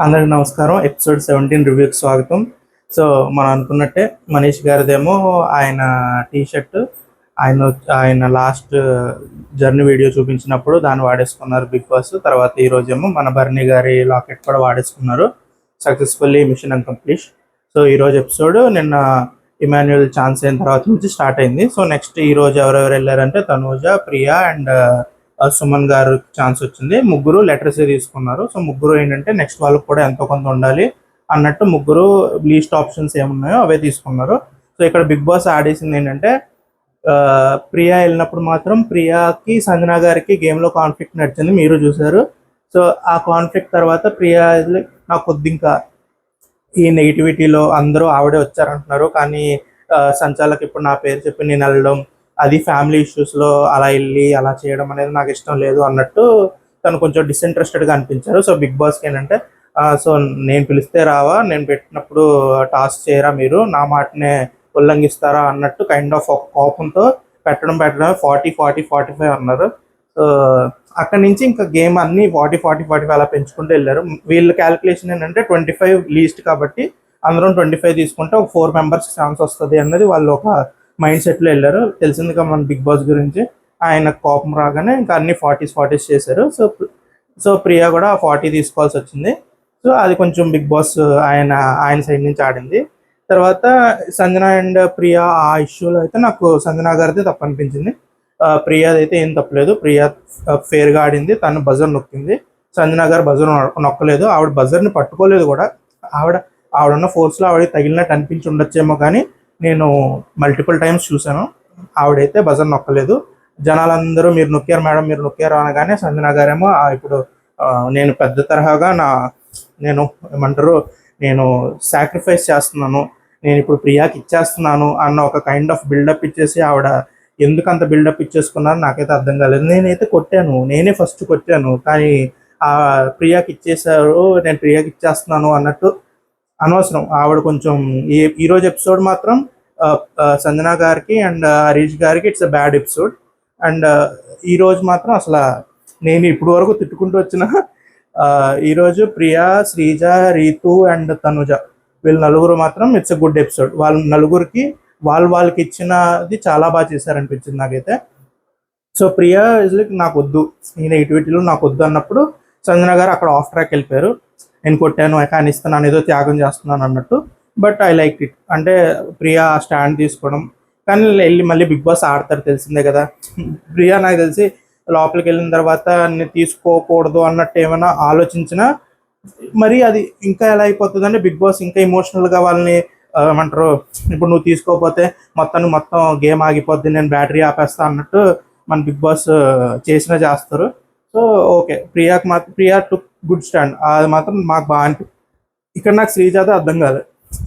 అందరికి నమస్కారం. ఎపిసోడ్ 17 రివ్యూకి స్వాగతం. సో మనం అనుకున్నట్టే మనీష్ గారిదేమో ఆయన టీ షర్ట్ ఆయన ఆయన లాస్ట్ జర్నీ వీడియో చూపించినప్పుడు దాన్ని వాడేసుకున్నారు బిగ్ బాస్. తర్వాత ఈ రోజేమో మన బర్నీ గారి లాకెట్ కూడా వాడేసుకున్నారు. Successfully mission and complete. So ఈరోజు ఎపిసోడ్ నిన్న ఇమాన్యుయల్ ఛాన్స్ అయిన తర్వాత నుంచి స్టార్ట్ అయింది. సో నెక్స్ట్ ఈ రోజు ఎవరెవరు వెళ్ళారంటే తనూజ, ప్రియా అండ్ సుమన్ గారు ఛాన్స్ వచ్చింది. ముగ్గురు లెటర్స్ తీసుకున్నారు. సో ముగ్గురు ఏంటంటే నెక్స్ట్ వాళ్ళకి కూడా ఎంతో కొంత ఉండాలి అన్నట్టు ముగ్గురు లీస్ట్ ఆప్షన్స్ ఏమున్నాయో అవే తీసుకున్నారు. సో ఇక్కడ బిగ్ బాస్ ఆడేసింది ఏంటంటే ప్రియా వెళ్ళినప్పుడు మాత్రం ప్రియాకి సంజన గారికి గేమ్లో కాన్ఫ్లిక్ట్ నడిచింది, మీరు చూసారు. సో ఆ కాన్ఫ్లిక్ట్ తర్వాత ప్రియా నాకు కొద్ది ఇంకా ఈ నెగిటివిటీలో అందరూ ఆవిడే వచ్చారంటున్నారు, కానీ సంచాలక్ ఇప్పుడు నా పేరు చెప్పి నేను వెళ్ళడం, అది ఫ్యామిలీ ఇష్యూస్లో అలా వెళ్ళి అలా చేయడం అనేది నాకు ఇష్టం లేదు అన్నట్టు తను కొంచెం డిస్ఇంట్రెస్టెడ్గా అనిపించారు. సో బిగ్ బాస్కి ఏంటంటే సో నేను పిలిస్తే రావా, నేను పెట్టినప్పుడు టాస్క్ చేయరా, మీరు నా మాటనే ఉల్లంఘిస్తారా అన్నట్టు కైండ్ ఆఫ్ ఒక కోపంతో పెట్టడం 40-40-45 అన్నారు. సో అక్కడి నుంచి ఇంకా గేమ్ అన్ని 40-40-45 అలా పెంచుకుంటూ వెళ్ళారు. వీళ్ళ క్యాలిక్యులేషన్ ఏంటంటే 25 లీస్ట్ కాబట్టి అందరం 25 తీసుకుంటే ఒక 4 మెంబర్స్ ఛాన్స్ వస్తుంది అన్నది వాళ్ళు ఒక మైండ్ సెట్లో వెళ్ళారు. తెలిసిందిగా మన బిగ్ బాస్ గురించి, ఆయన కోపం రాగానే ఇంకా అన్ని 40s చేశారు. సో ప్రియా కూడా 40 తీసుకోవాల్సి వచ్చింది. సో అది కొంచెం బిగ్ బాస్ ఆయన సైడ్ నుంచి ఆడింది. తర్వాత సంజన అండ్ ప్రియా ఆ ఇష్యూలో అయితే నాకు సంజన గారిది తప్పు అనిపించింది. ప్రియాది అయితే ఏం తప్పలేదు. ప్రియా ఫేర్గా ఆడింది, తను బజర్ నొక్కింది. సంజన గారు బజర్ నొక్కలేదు, ఆవిడ బజర్ని పట్టుకోలేదు కూడా. ఆవిడన్న ఫోర్స్లో ఆవిడకి తగిలినట్టు అనిపించి ఉండొచ్చేమో, కానీ నేను మల్టిపుల్ టైమ్స్ చూశాను, ఆవిడైతే బజర్ నొక్కలేదు. జనాలందరూ మీరు నొక్కారు మేడం, మీరు నొక్కారు అనగానే సంజన గారేమో ఇప్పుడు నేను పెద్ద తరహాగా నేను ఏమంటారు, నేను సాక్రిఫైస్ చేస్తున్నాను, నేను ఇప్పుడు ప్రియాకి ఇచ్చేస్తున్నాను అన్న ఒక కైండ్ ఆఫ్ బిల్డప్ ఇచ్చేసి ఆవిడ ఎందుకు అంత బిల్డప్ ఇచ్చేసుకున్నారో నాకైతే అర్థం కాలేదు. నేనైతే కొట్టాను, నేనే ఫస్ట్ కొట్టాను, కానీ ఆ ప్రియాకి ఇచ్చేసారు, నేను ప్రియాకి ఇచ్చేస్తున్నాను అన్నట్టు అనవసరం. ఆవిడ కొంచెం ఈరోజు ఎపిసోడ్ మాత్రం సంజన గారికి అండ్ హరీష్ గారికి it's a bad episode. And ఈరోజు మాత్రం అసలు నేను ఇప్పుడు వరకు తిట్టుకుంటూ వచ్చిన ఈరోజు ప్రియా, శ్రీజ, రీతు అండ్ తనుజ వీళ్ళు నలుగురు మాత్రం ఇట్స్ అ గుడ్ ఎపిసోడ్. వాళ్ళ నలుగురికి వాళ్ళకి ఇచ్చినది చాలా బాగా చేశారనిపించింది నాకైతే. సో ప్రియా ఇస్ లైక్ నాకు వద్దు, ఈ నెగిటివిటీలో నాకు వద్దు అన్నప్పుడు సంజన గారు అక్కడ ఆఫ్ ట్రాక్ వెళ్ళిపోయారు. నేను కొట్టాను కానీ ఇస్తున్నాను, ఏదో త్యాగం చేస్తున్నాను అన్నట్టు. But I like it. అంటే ప్రియా స్టాండ్ తీసుకోవడం, కానీ వెళ్ళి మళ్ళీ బిగ్ బాస్ ఆడతారు తెలిసిందే కదా. ప్రియా నాకు తెలిసి లోపలికి వెళ్ళిన తర్వాత నేను తీసుకోకూడదు అన్నట్టు ఏమైనా ఆలోచించినా మరి అది ఇంకా ఎలా అయిపోతుందంటే బిగ్ బాస్ ఇంకా ఇమోషనల్గా వాళ్ళని ఏమంటారు, ఇప్పుడు నువ్వు తీసుకోకపోతే మొత్తం గేమ్ ఆగిపోద్ది, నేను బ్యాటరీ ఆపేస్తా అన్నట్టు మన బిగ్ బాస్ చేస్తారు. So okay, Priya to good stand, అది మాత్రం మాకు బాగా అనిపి. ఇక్కడ నాకు శ్రీజాత అర్థం కాదు.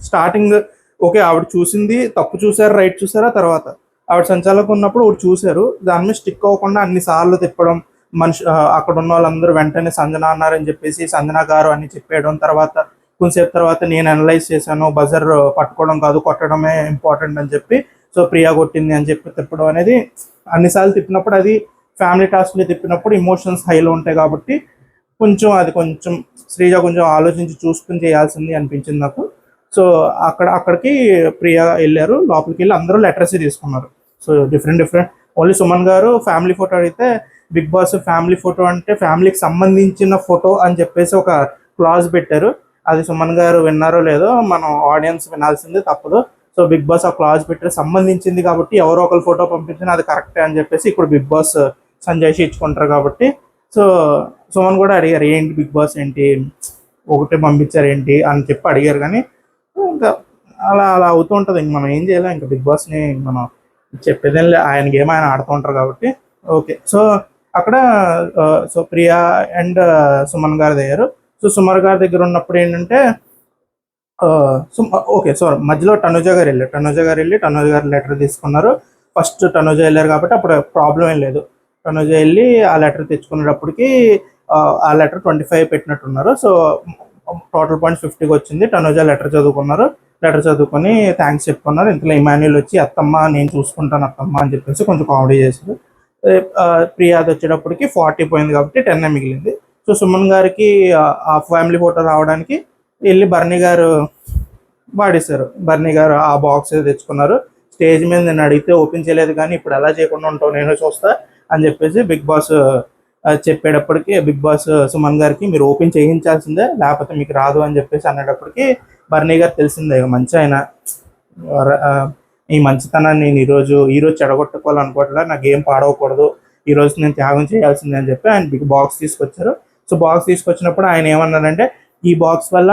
స్టార్టింగ్ ఓకే, ఆవిడ చూసింది తప్పు చూసారు, రైట్ చూసారా, తర్వాత ఆవిడ సంచాలకు ఉన్నప్పుడు ఒకటి చూశారు, దాని మీద స్టిక్ అవ్వకుండా అన్నిసార్లు తిప్పడం, అక్కడ ఉన్న వాళ్ళందరూ వెంటనే సంజన అన్నారని చెప్పేసి సంజన గారు అని చెప్పేయడం, తర్వాత కొంతసేపు తర్వాత నేను అనలైజ్ చేశాను, బజర్ పట్టుకోవడం కాదు కొట్టడమే ఇంపార్టెంట్ అని చెప్పి, సో ప్రియా కొట్టింది అని చెప్పి తిప్పడం అనేది అన్నిసార్లు తిప్పినప్పుడు అది ఫ్యామిలీ టాస్క్ని తిప్పినప్పుడు ఇమోషన్స్ హైలో ఉంటాయి కాబట్టి కొంచెం శ్రీజ కొంచెం ఆలోచించి చూసుకుని చేయాల్సింది అనిపించింది నాకు. సో అక్కడికి ప్రియా వెళ్ళారు, లోపలికి వెళ్ళి అందరూ లెటర్స్ తీసుకున్నారు. సో డిఫరెంట్ ఓన్లీ సుమన్ గారు ఫ్యామిలీ ఫోటో అడిగితే బిగ్ బాస్ ఫ్యామిలీ ఫోటో అంటే ఫ్యామిలీకి సంబంధించిన ఫోటో అని చెప్పేసి ఒక క్లాజ్ పెట్టారు. అది సుమన్ గారు విన్నారో లేదో మనం ఆడియన్స్ వినాల్సిందే, తప్పదు. సో బిగ్ బాస్ ఆ క్లాజ్ పెట్టారు, సంబంధించింది కాబట్టి ఎవరో ఒకరు ఫోటో పంపించినా అది కరెక్టే అని చెప్పేసి ఇప్పుడు బిగ్ బాస్ సంజయ్ ఇచ్చుకుంటారు కాబట్టి. సో సుమన్ కూడా అడిగారు, ఏంటి బిగ్ బాస్ ఏంటి ఒకటే పంపించారు ఏంటి అని చెప్పి అడిగారు. కానీ ఇంకా అలా అవుతూ ఉంటుంది, ఇంక మనం ఏం చేయలేం, ఇంకా బిగ్ బాస్ని మనం చెప్పేదేం లే, ఆయన గేమ్ ఆయన ఆడుతూ ఉంటారు కాబట్టి. ఓకే, సో అక్కడ సో ప్రియా అండ్ సుమన్ గారి దగ్గర, సో సుమన్ గారి దగ్గర ఉన్నప్పుడు ఏంటంటే ఓకే, సో మధ్యలో తనుజ గారు వెళ్ళి తనుజ గారు లెటర్ తీసుకున్నారు. ఫస్ట్ తనుజ వెళ్ళారు కాబట్టి అప్పుడు ప్రాబ్లం ఏం లేదు. తనుజ వెళ్ళి ఆ లెటర్ తెచ్చుకునేటప్పటికి ఆ లెటర్ 25 పెట్టినట్టున్నారు. సో టోటల్ పాయింట్స్ 50కి వచ్చింది. తనుజ లెటర్ చదువుకొని థ్యాంక్స్ చెప్పుకున్నారు. ఇంతలో ఇమాన్యుయల్ వచ్చి అత్తమ్మ నేను చూసుకుంటాను అత్తమ్మ అని చెప్పేసి కొంచెం కామెడీ చేశారు. ప్రియాది వచ్చేటప్పటికి 40 పోయింది కాబట్టి 10 మిగిలింది. సో సుమన్ గారికి ఆ ఫ్యామిలీ ఫోటో రావడానికి వెళ్ళి బర్నీ గారు వాడేశారు. బర్నీ గారు ఆ బాక్స్ తెచ్చుకున్నారు. స్టేజ్ మీద నేను అడిగితే ఓపెన్ చేయలేదు, కానీ ఇప్పుడు ఎలా చేయకుండా ఉంటావు, నేను చూస్తా అని చెప్పేసి బిగ్ బాస్ చెప్పేటప్పటికి, బిగ్ బాస్ సుమన్ గారికి మీరు ఓపెన్ చేయించాల్సిందే లేకపోతే మీకు రాదు అని చెప్పేసి అనేటప్పటికి బర్నీ గారు తెలిసిందే మంచి ఆయన, ఈ మంచితనాన్ని నేను ఈరోజు చెడగొట్టుకోవాలనుకోవట్లే, నా గేమ్ పాడవకూడదు, ఈరోజు నేను త్యాగం చేయాల్సిందే అని చెప్పి ఆయన బిగ్ బాక్స్ తీసుకొచ్చారు. సో బాక్స్ తీసుకొచ్చినప్పుడు ఆయన ఏమన్నారంటే, ఈ బాక్స్ వల్ల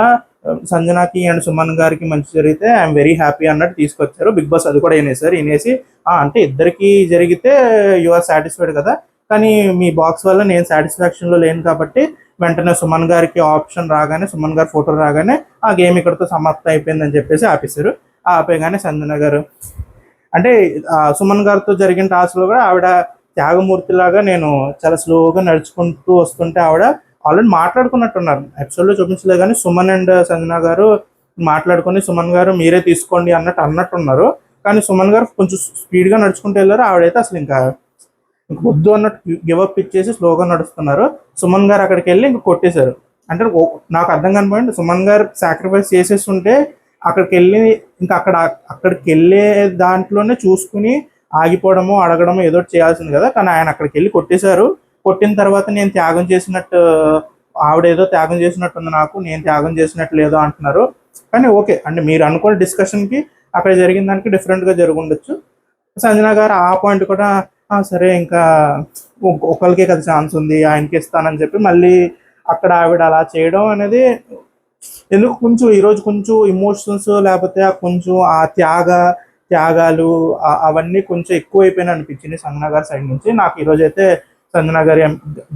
సంజనాకి అండ్ సుమన్ గారికి మంచి జరిగితే ఐఎమ్ వెరీ హ్యాపీ అన్నట్టు తీసుకొచ్చారు. బిగ్ బాస్ అది కూడా వినేసి అంటే ఇద్దరికి జరిగితే యు ఆర్ సాటిస్ఫైడ్ కదా, కానీ మీ బాక్స్ వల్ల నేను సాటిస్ఫాక్షన్లో లేను కాబట్టి వెంటనే సుమన్ గారికి ఆప్షన్ రాగానే, సుమన్ గారి ఫోటో రాగానే ఆ గేమ్ ఇక్కడతో సమాప్తం అయిపోయిందని చెప్పేసి ఆపేశారు. ఆపేగానే సంజన గారు అంటే సుమన్ గారితో జరిగిన టాస్క్లో కూడా ఆవిడ త్యాగమూర్తిలాగా నేను చాలా స్లోగా నడుచుకుంటూ వస్తుంటే ఆవిడ ఆల్రెడీ మాట్లాడుకున్నట్టున్నారు. ఎపిసోడ్లో చూపించలేదు కానీ సుమన్ అండ్ సంజన గారు మాట్లాడుకొని సుమన్ గారు మీరే తీసుకోండి అన్నట్టున్నారు. కానీ సుమన్ గారు కొంచెం స్పీడ్గా నడుచుకుంటూ వెళ్ళారు. ఆవిడైతే అసలు ఇంకా వద్దు అన్నట్టు గివప్ ఇచ్చేసి స్లోగా నడుస్తున్నారు. సుమన్ గారు అక్కడికి వెళ్ళి ఇంక కొట్టేశారు. అంటే నాకు అర్థం కానిపోయింది, సుమన్ గారు సాక్రిఫైస్ చేసేస్తుంటే అక్కడికి వెళ్ళి ఇంకా అక్కడికి వెళ్ళే దాంట్లోనే చూసుకుని ఆగిపోవడము, అడగడము ఏదో చేయాల్సింది కదా, కానీ ఆయన అక్కడికి వెళ్ళి కొట్టేశారు. కొట్టిన తర్వాత నేను త్యాగం చేసినట్టు, ఆవిడ ఏదో త్యాగం చేసినట్టుంది, నేను త్యాగం చేసినట్టు లేదో అంటున్నారు. కానీ ఓకే అంటే మీరు అనుకున్న డిస్కషన్కి అక్కడ జరిగిన దానికి డిఫరెంట్గా జరుగుండొచ్చు. సంజన గారు ఆ పాయింట్ కూడా సరే ఇంకా ఒకరికే కదా ఛాన్స్ ఉంది, ఆయనకి ఇస్తానని చెప్పి మళ్ళీ అక్కడ ఆవిడ అలా చేయడం అనేది ఎందుకు కొంచెం ఈరోజు కొంచెం ఇమోషన్స్ లేకపోతే కొంచెం ఆ త్యాగాలు అవన్నీ కొంచెం ఎక్కువైపోయినా అనిపించింది సంజన గారి సైడ్ నుంచి. నాకు ఈరోజు అయితే సంజన గారి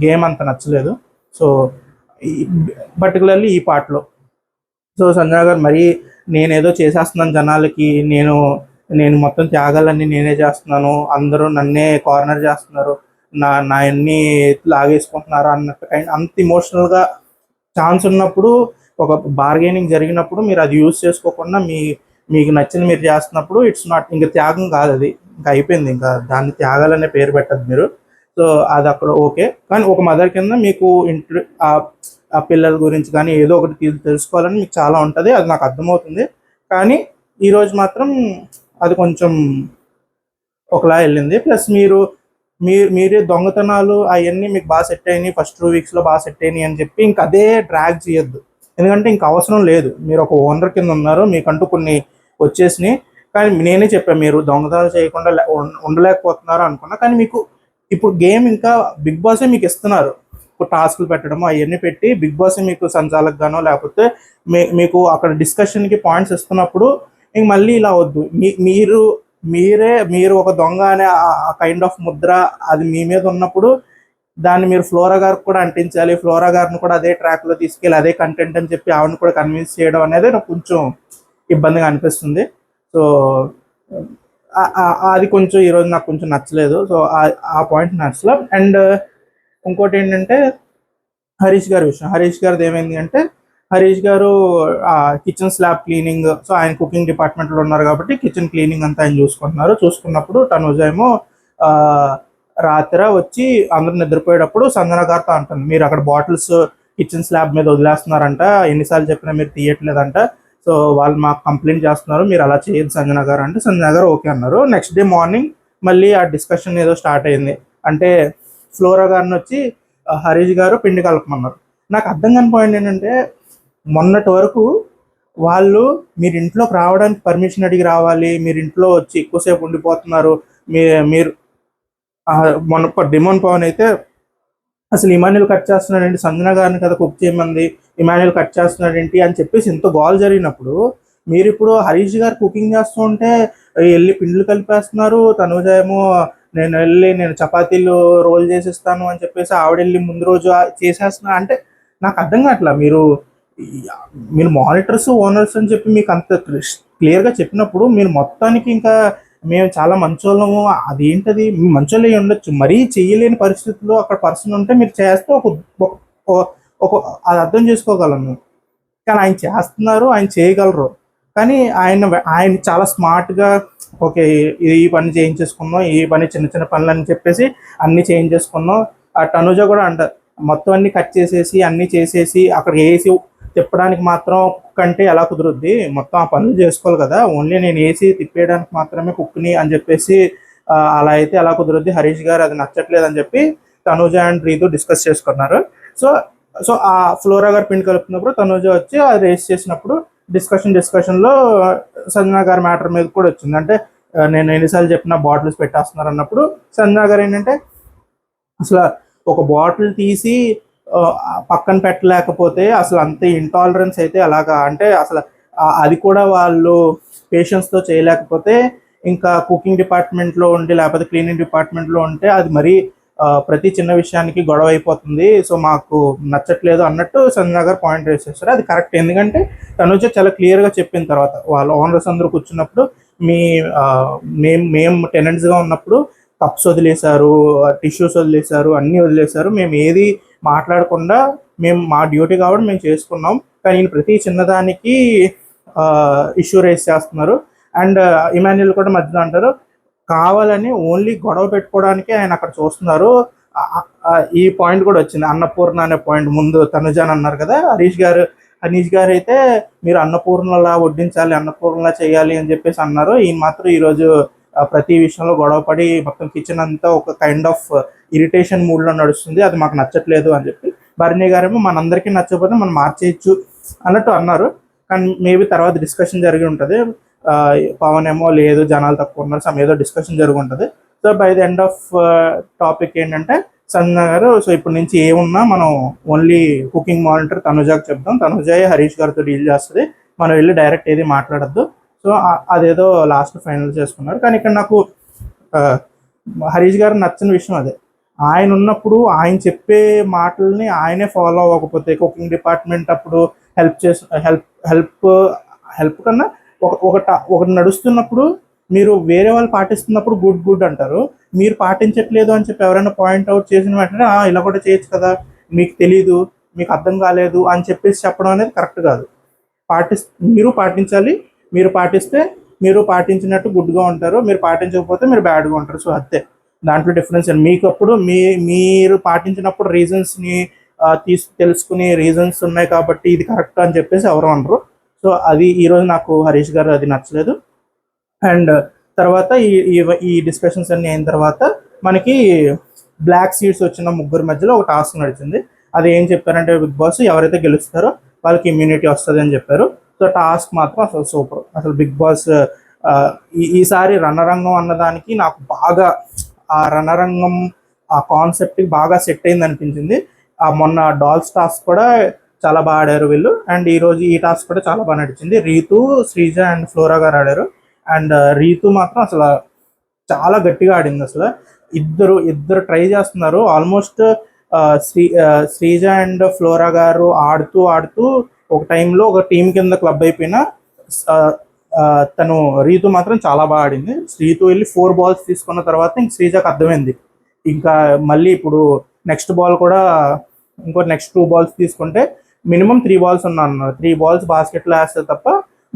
గేమ్ అంత నచ్చలేదు. సో పర్టికులర్లీ ఈ పార్ట్లో సో సంజన గారు మరీ నేనేదో చేసేస్తున్నాను జనాలకి, నేను మొత్తం త్యాగాలన్నీ నేనే చేస్తున్నాను, అందరూ నన్నే కార్నర్ చేస్తున్నారు, నా అన్ని లాగేసుకుంటున్నారు అన్నట్టు అంత ఇమోషనల్గా ఛాన్స్ ఉన్నప్పుడు, ఒక బార్గెనింగ్ జరిగినప్పుడు మీరు అది యూజ్ చేసుకోకుండా మీకు నచ్చింది మీరు చేస్తున్నప్పుడు ఇట్స్ నాట్, ఇంకా త్యాగం కాదు, అది ఇంకా అయిపోయింది, ఇంకా దాన్ని త్యాగాలనే పేరు పెట్టదు మీరు. సో అది అక్కడ ఓకే. కానీ ఒక మదర్ కింద మీకు ఆ పిల్లల గురించి కానీ ఏదో ఒకటి తెలుసుకోవాలని మీకు చాలా ఉంటుంది, అది నాకు అర్థమవుతుంది. కానీ ఈరోజు మాత్రం అది కొంచెం ఒకలా వెళ్ళింది. ప్లస్ మీరే దొంగతనాలు అవన్నీ మీకు బాగా సెట్ అయినాయి, ఫస్ట్ 2 వీక్స్లో బాగా సెట్ అయినాయి అని చెప్పి ఇంకా అదే డ్రాగ్ చేయొద్దు. ఎందుకంటే ఇంకా అవసరం లేదు, మీరు ఒక ఓనర్ కింద ఉన్నారు, మీకంటూ కొన్ని వచ్చేసినాయి. కానీ నేనే చెప్పాను మీరు దొంగతనాలు చేయకుండా ఉండలేకపోతున్నారు అనుకున్నా. కానీ మీకు ఇప్పుడు గేమ్ ఇంకా బిగ్ బాసే మీకు ఇస్తున్నారు, ఇప్పుడు టాస్క్లు పెట్టడము అవన్నీ పెట్టి బిగ్ బాసే మీకు సంచాలకు గానో లేకపోతే మీకు అక్కడ డిస్కషన్కి పాయింట్స్ ఇస్తున్నప్పుడు ఇంక మళ్ళీ ఇలా వద్దు. మీరు ఒక దొంగ అనే ఆ కైండ్ ఆఫ్ ముద్ర అది మీ మీద ఉన్నప్పుడు దాన్ని మీరు ఫ్లోరా గారికి కూడా అంటించాలి, ఫ్లోరా గారిని కూడా అదే ట్రాక్లో తీసుకెళ్ళి అదే కంటెంట్ అని చెప్పి ఆవిడని కూడా కన్విన్స్ చేయడం అనేది నాకు కొంచెం ఇబ్బందిగా అనిపిస్తుంది. సో అది కొంచెం ఈరోజు నాకు కొంచెం నచ్చలేదు. సో ఆ పాయింట్ నచ్చలేదు. అండ్ ఇంకోటి ఏంటంటే హరీష్ గారి విషయం. హరీష్ గారిది ఏమైంది అంటే, హరీష్ గారు కిచెన్ స్లాబ్ క్లీనింగ్, సో ఆయన కుకింగ్ డిపార్ట్మెంట్లో ఉన్నారు కాబట్టి కిచెన్ క్లీనింగ్ అంతా ఆయన చూసుకున్నప్పుడు తనుజ ఏమో రాత్రి వచ్చి అందరూ నిద్రపోయేటప్పుడు సంజన గారితో అంటుంది, మీరు అక్కడ బాటిల్స్ కిచెన్ స్లాబ్ మీద వదిలేస్తున్నారంట, ఎన్నిసార్లు చెప్పినా మీరు తీయట్లేదంట, సో వాళ్ళు మాకు కంప్లైంట్ చేస్తున్నారు, మీరు అలా చేయదు సంజన గారు అంటే సంజన గారు ఓకే అన్నారు. నెక్స్ట్ డే మార్నింగ్ మళ్ళీ ఆ డిస్కషన్ ఏదో స్టార్ట్ అయింది. అంటే ఫ్లోరా గారిని వచ్చి హరీష్ గారు పిండి కలపమన్నారు. నాకు అర్థం కాని పాయింట్ ఏంటంటే, మొన్నటి వరకు వాళ్ళు మీరు ఇంట్లోకి రావడానికి పర్మిషన్ అడిగి రావాలి, మీరు ఇంట్లో వచ్చి ఎక్కువసేపు ఉండిపోతున్నారు, మీరు మొన్న డిమోన్ పవన్ అయితే అసలు ఇమాన్యుల్ కట్ చేస్తున్నాడేంటి, సంజన గారిని కదా కుక్ చేయమంది, ఇమాన్యుల్ కట్ చేస్తున్నాడేంటి అని చెప్పేసి ఎంతో గోల్ జరిగినప్పుడు మీరు ఇప్పుడు హరీష్ గారు కుకింగ్ చేస్తూ ఉంటే వెళ్ళి పిండ్లు కలిపేస్తున్నారు, తనుజ ఏమో నేను చపాతీలు రోల్ చేసిస్తాను అని చెప్పేసి ఆవిడ వెళ్ళి ముందు రోజు చేసేస్తున్నా అంటే నాకు అర్థం కావట్లా. మీరు మానిటర్స్ ఓనర్స్ అని చెప్పి మీకు అంత క్లియర్గా చెప్పినప్పుడు మీరు మొత్తానికి ఇంకా మేము చాలా మంచోళ్ళము, అదేంటది మీ మంచోళ్ళే ఉండొచ్చు, మరీ చేయలేని పరిస్థితుల్లో అక్కడ పర్సన్ ఉంటే మీరు చేస్తే ఒక అది అర్థం చేసుకోగలను. కానీ ఆయన చేస్తున్నారు, ఆయన చేయగలరు, కానీ ఆయన చాలా స్మార్ట్గా ఓకే ఈ పని చేయించేసుకున్నాం, ఈ పని చిన్న చిన్న పనులు అని చెప్పేసి అన్నీ చేయించేసుకున్నాం. ఆ తనుజ కూడా మొత్తం అన్ని కట్ చేసేసి అన్ని చేసేసి అక్కడ ఏసీ తిప్పడానికి మాత్రం కుక్ అంటే ఎలా కుదురుద్ది, మొత్తం ఆ పనులు చేసుకోవాలి కదా, ఓన్లీ నేను ఏసీ తిప్పేయడానికి మాత్రమే కుక్ని అని చెప్పేసి అలా అయితే ఎలా కుదురుద్ది, హరీష్ గారు అది నచ్చట్లేదు అని చెప్పి తనూజ అండ్ రీతు డిస్కస్ చేసుకున్నారు. సో సో ఆ ఫ్లోరా గారు పిండి కలుపుతున్నప్పుడు తనూజ వచ్చి అది రేస్ చేసినప్పుడు డిస్కషన్లో సంజన గారి మ్యాటర్ మీద కూడా వచ్చింది. అంటే నేను ఎన్నిసార్లు చెప్పిన బాటిల్స్ పెట్టేస్తున్నారు అన్నప్పుడు సంజన గారు ఏంటంటే అసలు ఒక బాటిల్ తీసి పక్కన పెట్టలేకపోతే అసలు అంత ఇంటాలరెన్స్ అయితే అలాగా, అంటే అసలు అది కూడా వాళ్ళు పేషెన్స్తో చేయలేకపోతే ఇంకా కుకింగ్ డిపార్ట్మెంట్లో ఉండి లేకపోతే క్లీనింగ్ డిపార్ట్మెంట్లో ఉంటే అది మరీ ప్రతి చిన్న విషయానికి గొడవ అయిపోతుంది, సో మాకు నచ్చట్లేదు అన్నట్టు సంజన గారు పాయింట్ రేస్ చేస్తారు. అది కరెక్ట్, ఎందుకంటే తనుజ చాలా క్లియర్గా చెప్పిన తర్వాత వాళ్ళ ఓనర్స్ అందరూ కూర్చున్నప్పుడు మేము టెనెంట్స్గా ఉన్నప్పుడు కప్స్ వదిలేశారు, టిష్యూస్ వదిలేశారు, అన్నీ వదిలేశారు, మేము ఏది మాట్లాడకుండా మేము మా డ్యూటీ కాబట్టి మేము చేసుకున్నాం, కానీ ఈయన ప్రతి చిన్నదానికి ఇష్యూ రేస్ చేస్తున్నారు. అండ్ ఇమాన్యుల్ కూడా మధ్యలో అంటారు కావాలని ఓన్లీ గొడవ పెట్టుకోవడానికి ఆయన అక్కడ చూస్తున్నారు. ఈ పాయింట్ కూడా వచ్చింది, అన్నపూర్ణ అనే పాయింట్ ముందు తనుజాన్ అన్నారు కదా, హనీష్ గారు అయితే మీరు అన్నపూర్ణలా వడ్డించాలి, అన్నపూర్ణలా చేయాలి అని చెప్పేసి అన్నారు. ఈయన మాత్రం ఈరోజు ప్రతి విషయంలో గొడవపడి మొత్తం కిచెన్ అంతా ఒక కైండ్ ఆఫ్ ఇరిటేషన్ మూడ్లో నడుస్తుంది, అది మాకు నచ్చట్లేదు అని చెప్పి. భరణి గారేమో మనందరికీ నచ్చకపోతే మనం మార్చేయచ్చు అన్నట్టు అన్నారు. కానీ మేబీ తర్వాత డిస్కషన్ జరిగి ఉంటుంది, పవన్ ఏమో లేదు జనాలు తక్కువ ఉన్నారు, సమ్ ఏదో డిస్కషన్ జరిగి ఉంటుంది. So by the end of topic ఏంటంటే సంజన గారు సో ఇప్పటి నుంచి ఏమున్నా మనం ఓన్లీ కుకింగ్ మానిటర్ తనుజాకి చెప్దాం, తనుజాయే హరీష్ గారితో డీల్ చేస్తుంది, మనం వెళ్ళి డైరెక్ట్ ఏది మాట్లాడద్దు. సో అదేదో లాస్ట్ ఫైనల్ చేసుకున్నారు. కానీ ఇక్కడ నాకు హరీష్ గారు నచ్చిన విషయం అదే, ఆయన ఉన్నప్పుడు ఆయన చెప్పే మాటల్ని ఆయనే ఫాలో అవ్వకపోతే కుకింగ్ డిపార్ట్మెంట్ అప్పుడు హెల్ప్ కన్నా ఒకటి నడుస్తున్నప్పుడు మీరు వేరే వాళ్ళు పాటిస్తున్నప్పుడు గుడ్ అంటారు, మీరు పాటించట్లేదు అని చెప్పి ఎవరైనా పాయింట్అవుట్ చేసిన వెంటనే ఇలా కూడా చేయొచ్చు కదా, మీకు తెలీదు, మీకు అర్థం కాలేదు అని చెప్పేసి చెప్పడం అనేది కరెక్ట్ కాదు. మీరు పాటించాలి, మీరు పాటిస్తే మీరు పాటించినట్టు గుడ్గా ఉంటారు, మీరు పాటించకపోతే మీరు బ్యాడ్గా ఉంటారు. సో అంతే దాంట్లో డిఫరెన్స్. మీకు అప్పుడు మీరు పాటించినప్పుడు రీజన్స్ని తెలుసుకుని రీజన్స్ ఉన్నాయి కాబట్టి ఇది కరెక్ట్ అని చెప్పేసి ఎవరు అనరు. సో అది ఈరోజు నాకు హరీష్ గారు అది నచ్చలేదు. అండ్ తర్వాత ఈ డిస్కషన్స్ అన్నీ అయిన తర్వాత మనకి బ్లాక్ సీడ్స్ వచ్చిన ముగ్గురు మధ్యలో ఒక టాస్క్ నడిచింది. అది ఏం చెప్పారంటే బిగ్ బాస్ ఎవరైతే గెలుస్తారో వాళ్ళకి ఇమ్యూనిటీ వస్తుంది అని చెప్పారు. సో టాస్క్ మాత్రం అసలు సూపర్. అసలు బిగ్ బాస్ ఈసారి రణరంగం అన్నదానికి నాకు బాగా ఆ రణరంగం ఆ కాన్సెప్ట్కి బాగా సెట్ అయింది అనిపించింది. మొన్న డాల్స్ టాస్క్ కూడా చాలా బాగా ఆడారు వీళ్ళు, అండ్ ఈరోజు ఈ టాస్క్ కూడా చాలా బాగా నడిచింది. రీతు, శ్రీజ అండ్ ఫ్లోరా గారు ఆడారు. అండ్ రీతు మాత్రం అసలు చాలా గట్టిగా ఆడింది. అసలు ఇద్దరు ట్రై చేస్తున్నారు. ఆల్మోస్ట్ శ్రీజ అండ్ ఫ్లోరా గారు ఆడుతూ ఒక టైంలో ఒక టీం కింద క్లబ్ అయిపోయిన తను రీతు మాత్రం చాలా బాగా ఆడింది. రీతు వెళ్ళి 4 balls తీసుకున్న తర్వాత ఇంక శ్రీజకు అర్థమైంది, ఇంకా మళ్ళీ ఇప్పుడు నెక్స్ట్ బాల్ కూడా నెక్స్ట్ 2 balls తీసుకుంటే మినిమం 3 balls అన్నారు. 3 balls బాస్కెట్లో వేస్తే తప్ప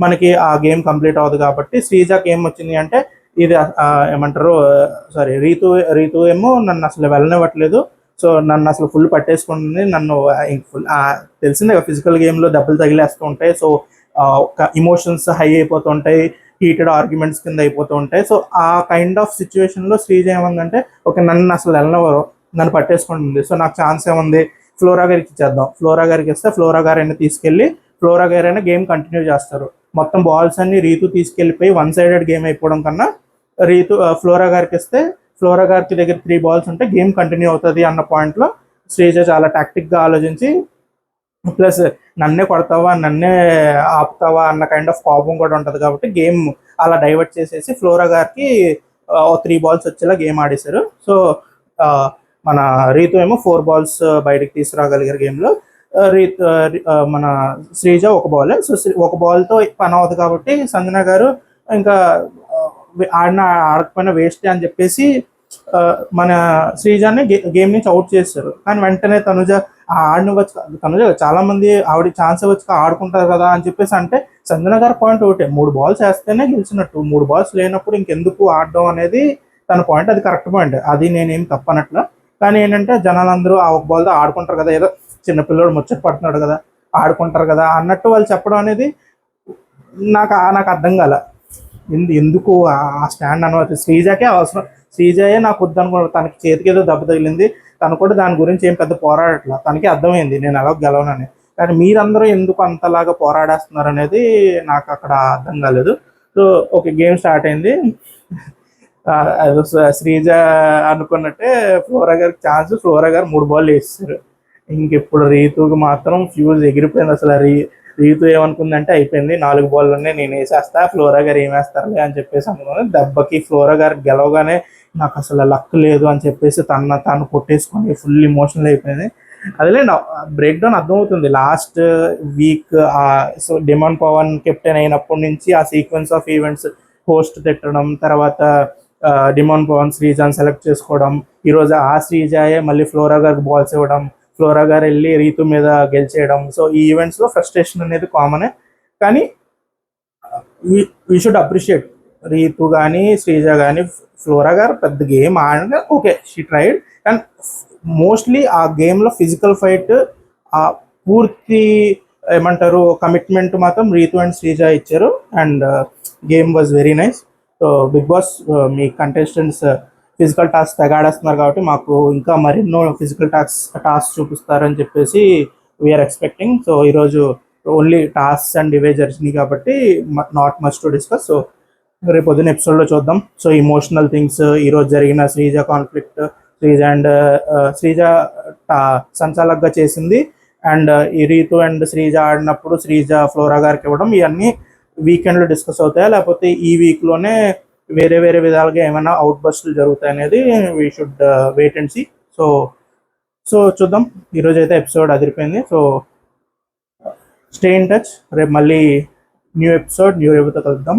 మనకి ఆ గేమ్ కంప్లీట్ అవ్వదు. కాబట్టి శ్రీజకి ఏం వచ్చింది అంటే ఇది ఏమంటారు రీతు ఏమో నన్ను అసలు వెళ్ళనివ్వట్లేదు, సో నన్ను అసలు ఫుల్ పట్టేసుకుంటుంది, నన్ను ఫుల్ తెలిసిందే ఫిజికల్ గేమ్లో దెబ్బలు తగిలేస్తూ ఉంటాయి, సో ఇమోషన్స్ హై అయిపోతూ ఉంటాయి, హీటెడ్ ఆర్గ్యుమెంట్స్ కింద అయిపోతూ ఉంటాయి. సో ఆ కైండ్ ఆఫ్ సిచ్యువేషన్లో శ్రీజ ఏమందంటే ఓకే నన్ను అసలు వెళ్ళనివ్వరు, నన్ను పట్టేసుకుంటుంది, సో నాకు ఛాన్స్ ఏముంది ఫ్లోరా గారికి ఇచ్చేద్దాం, ఫ్లోరా గారికి ఇస్తే ఫ్లోరా గారైనా తీసుకెళ్ళి ఫ్లోరా గారైనా గేమ్ కంటిన్యూ చేస్తారు. మొత్తం బాల్స్ అన్ని రీతు తీసుకెళ్ళిపోయి 1-sided గేమ్ అయిపోవడం కన్నా ఫ్లోరా గారికి ఇస్తే ఫ్లోరా గారికి దగ్గర 3 balls ఉంటే గేమ్ కంటిన్యూ అవుతుంది అన్న పాయింట్లో శ్రీజ చాలా టాక్టిక్గా ఆలోచించి, ప్లస్ నన్నే కొడతావా నన్నే ఆపుతావా అన్న కైండ్ ఆఫ్ కోపం కూడా ఉంటుంది కాబట్టి గేమ్ అలా డైవర్ట్ చేసేసి ఫ్లోరా గారికి 3 balls వచ్చేలా గేమ్ ఆడేశారు. సో మన రీతు ఏమో 4 balls బయటకు తీసుకురాగలిగారు గేమ్లో. మన శ్రీజ 1 ball. సో 1 ballతో పని అవుతుంది కాబట్టి సంజన గారు ఇంకా ఆడకపోయినా వేస్ట్ అని చెప్పేసి మన శ్రీజాన్ని గేమ్ నుంచి అవుట్ చేస్తారు. కానీ వెంటనే తనుజ తనుజ చాలా మంది ఆవిడ ఛాన్స్ వచ్చి ఆడుకుంటారు కదా అని చెప్పేసి అంటే సంజన గారి పాయింట్ ఒకటే, 3 balls వేస్తేనే గెలిచినట్టు, 3 balls లేనప్పుడు ఇంకెందుకు ఆడడం అనేది తన పాయింట్. అది కరెక్ట్ పాయింట్, అది నేనేం తప్పనట్ల. కానీ ఏంటంటే జనాలందరూ ఆ ఒక బాల్తో ఆడుకుంటారు కదా, ఏదో చిన్నపిల్లడు ముచ్చట పడుతున్నాడు కదా, ఆడుకుంటారు కదా అన్నట్టు వాళ్ళు చెప్పడం అనేది నాకు అర్థం కాల. ఎందుకు ఆ స్టాండ్ అనవచ్చు, శ్రీజాకే అవసరం, శ్రీజాయే నాకు వద్దు అనుకో, తనకి చేతికి ఏదో దెబ్బ తగిలింది, తను కూడా దాని గురించి ఏం పెద్ద పోరాడట్లా, తనకి అర్థమైంది నేను ఎలా గెలవనని. కానీ మీరందరూ ఎందుకు అంతలాగా పోరాడేస్తున్నారు అనేది నాకు అక్కడ అర్థం కాలేదు. సో ఓకే, గేమ్ స్టార్ట్ అయింది. శ్రీజ అనుకున్నట్టే ఫ్లోరా గారికి ఛాన్స్, ఫ్లోరా గారు 3 బాల్ వేస్తారు. ఇంకెప్పుడు రీతుకి మాత్రం ఫ్యూజ్ ఎగిరిపోయింది అసలు. రీతు ఏమనుకుందంటే అయిపోయింది, 4 బాల్లోనే నేను వేసేస్తా, ఫ్లోరా గారు ఏం వేస్తారులే అని చెప్పేసి అనుకున్నాను. దెబ్బకి ఫ్లోరా గారు గెలవగానే నాకు అసలు లక్ లేదు అని చెప్పేసి తాను కొట్టేసుకొని ఫుల్ ఇమోషనల్ అయిపోయింది. అదిలే బ్రేక్ డౌన్ అర్థమవుతుంది. Last week so demand Pavan captain అయినప్పటి నుంచి ఆ సీక్వెన్స్ ఆఫ్ ఈవెంట్స్, హోస్ట్ తిట్టడం, తర్వాత డిమాండ్ పవన్ శ్రీజాని సెలెక్ట్ చేసుకోవడం, ఈరోజు ఆ శ్రీజాయే మళ్ళీ ఫ్లోరా గారికి బాల్స్ ఇవ్వడం, ఫ్లోరా గారు వెళ్ళి రీతు మీద గెలిచేయడం. సో ఈ ఈవెంట్స్లో ఫ్రస్ట్రేషన్ అనేది కామనే. కానీ వీ షుడ్ అప్రిషియేట్ రీతు కానీ శ్రీజ కానీ. ఫ్లోరా గారు పెద్ద గేమ్ ఆడగా ఓకే, షీ ట్రైడ్, కానీ మోస్ట్లీ ఆ గేమ్లో ఫిజికల్ ఫైట్, ఆ పూర్తి ఏమంటారు కమిట్మెంట్ మాత్రం రీతు అండ్ శ్రీజ ఇచ్చారు. And game was very nice. So Bigg Boss మీ కంటెస్టెంట్స్ ఫిజికల్ టాస్క్ తెగాడేస్తున్నారు కాబట్టి మాకు ఇంకా మరెన్నో ఫిజికల్ టాస్క్ చూపిస్తారని చెప్పేసి వీఆర్ ఎక్స్పెక్టింగ్. సో ఈరోజు ఓన్లీ టాస్క్ అండ్ ఇవే జరిగినాయి కాబట్టి not much to discuss. So రేపు పొద్దున్న ఎపిసోడ్లో చూద్దాం. సో ఇమోషనల్ థింగ్స్, ఈరోజు జరిగిన శ్రీజ కాన్ఫ్లిక్ట్, శ్రీజ సంచాలకుగా చేసింది, అండ్ ఈ రీతు అండ్ శ్రీజ ఆడినప్పుడు శ్రీజ ఫ్లోరా గారికి ఇవ్వడం, ఇవన్నీ వీకెండ్లో డిస్కస్ అవుతాయా లేకపోతే ఈ వీక్లోనే వేరే వేరే విధాలుగా ఏమైనా అవుట్ బస్టులు జరుగుతాయి అనేది we should wait and see. So చూద్దాం. ఈరోజు అయితే ఎపిసోడ్ అదిరిపోయింది. So stay in touch. రేపు మళ్ళీ న్యూ ఎపిసోడ్ న్యూ రేపుతో కలుద్దాం.